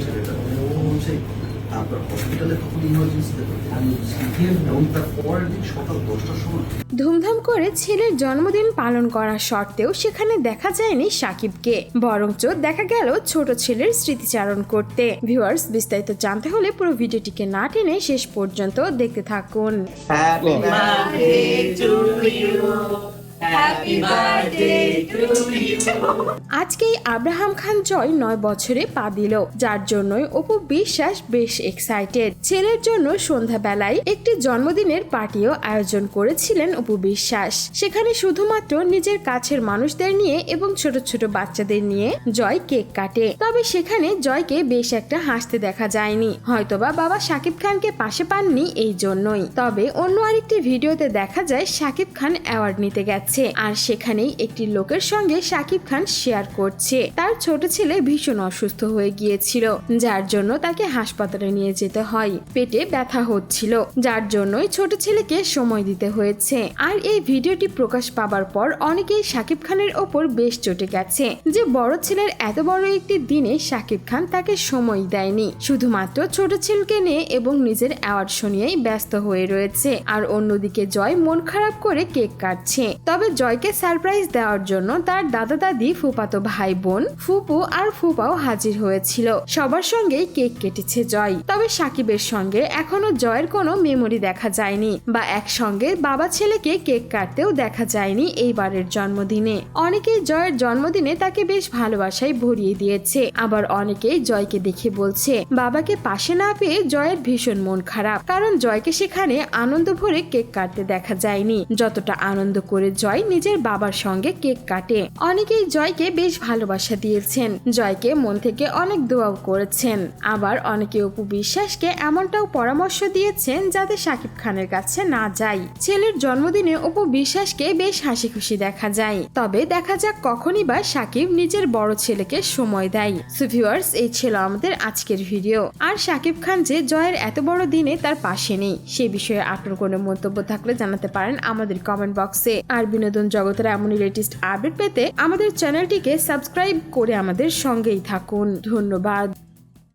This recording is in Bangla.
ছেলেটা ও হচ্ছে আপনার হসপিটালে তখন ইমার্জেন্সিতে আমি এবং তার পরের দিন সকাল 10টার সময় ধুমধাম করে ছেলের জন্মদিন পালন করা সত্ত্বেও সেখানে দেখা যায়নি সাকিবকে, বরঞ্চ দেখা গেল ছোট ছেলের স্মৃতিচারণ করতে। ভিউয়ার্স, বিস্তারিত জানতে হলে পুরো ভিডিওটিকে না টেনে শেষ পর্যন্ত দেখতে থাকুন। Happy birthday to you. Happy birthday to you. আজকেই আব্রাহাম খান জয় 9 বছরে পা দিল, যার জন্যই অপু বিশ্বাস বেশ এক্সাইটেড। ছেলের জন্য সন্ধ্যাবেলায় একটি জন্মদিনের পার্টিও আয়োজন করেছিলেন অপু বিশ্বাস। সেখানে শুধুমাত্র নিজের কাছের মানুষদের নিয়ে এবং ছোট ছোট বাচ্চাদের নিয়ে জয় কেক কাটে। তবে সেখানে জয়কে বেশ একটা হাসতে দেখা যায়নি, হয়তোবা বাবা শাকিব খানকে পাশে পাননি এই জন্যই। তবে অন্য আরেকটি ভিডিওতে দেখা যায় শাকিব খান অ্যাওয়ার্ড নিতে গেছে, আর সেখানেই একটি লোকের সঙ্গে শাকিব খান শেয়ার করছে তার ছোট ছেলে ভীষণ অসুস্থ হয়ে গিয়েছিল, যার জন্য তাকে হাসপাতালে নিয়ে যেতে হয়। পেটে ব্যথা হচ্ছিল, যার জন্যই ছোট ছেলেকে সময় দিতে হয়েছে। আর এই ভিডিওটি প্রকাশ পাবার পর অনেকেই শাকিব খানের ওপর বেশ চটে গেছে যে বড় ছেলের এত বড় একটি দিনে শাকিব খান তাকে সময় দেয়নি, শুধুমাত্র ছোট ছেলেকে নিয়ে এবং নিজের অ্যাওয়ার্ড শুনিয়েই ব্যস্ত হয়ে রয়েছে। আর অন্যদিকে জয় মন খারাপ করে কেক কাটছে। তবে জয়কে সারপ্রাইজ দেওয়ার জন্য তার দাদা দাদি, ফুফাতো ভাই বোন, ফুপু আর ফুপাও হাজির হয়েছিল। সবার সঙ্গেই কেক কেটেছে জয়। তবে সাকিবের সঙ্গে এখনো জয়ের কোনো মেমোরি দেখা যায়নি, বা একসঙ্গে বাবা ছেলেকে কেক কাটতেও দেখা যায়নি এইবারের জন্মদিনে। অনেকেই জয়ের জন্মদিনে তাকে বেশ ভালোবাসায় ভরিয়ে দিয়েছে, আবার অনেকেই জয়কে দেখে বলছে বাবাকে পাশে না পেয়ে জয়ের ভীষণ মন খারাপ, কারণ জয়কে সেখানে আনন্দ ভরে কেক কাটতে দেখা যায়নি যতটা আনন্দ করে জয় নিজের বাবার সঙ্গে কেক কাটে। অনেকেই জয়কে বেশ ভালোবাসা দিয়েছেন, জয়কে মন থেকে অনেক দোয়াও করেছেন। আবার অনেকে অপু বিশ্বাসকে এমনটাও পরামর্শ দিয়েছেন যাতে শাকিব খানের কাছে না যায়। ছেলের জন্মদিনে অপু বিশ্বাসকে বেশ হাসি খুশি দেখা যায়। তবে দেখা যাক কখনই বা শাকিব নিজের বড় ছেলেকে সময় দেয়। সো ভিউয়ার্স, এই ছিল আমাদের আজকের ভিডিও। আর শাকিব খান যে জয়ের এত বড় দিনে তার পাশে নেই, সে বিষয়ে আপনার কোনো মন্তব্য থাকলে জানাতে পারেন আমাদের কমেন্ট বক্সে। আর বিনোদন জগতের এমনই লেটেস্ট আপডেট পেতে আমাদের চ্যানেলটিকে সাবস্ক্রাইব করে আমাদের সঙ্গেই থাকুন। ধন্যবাদ।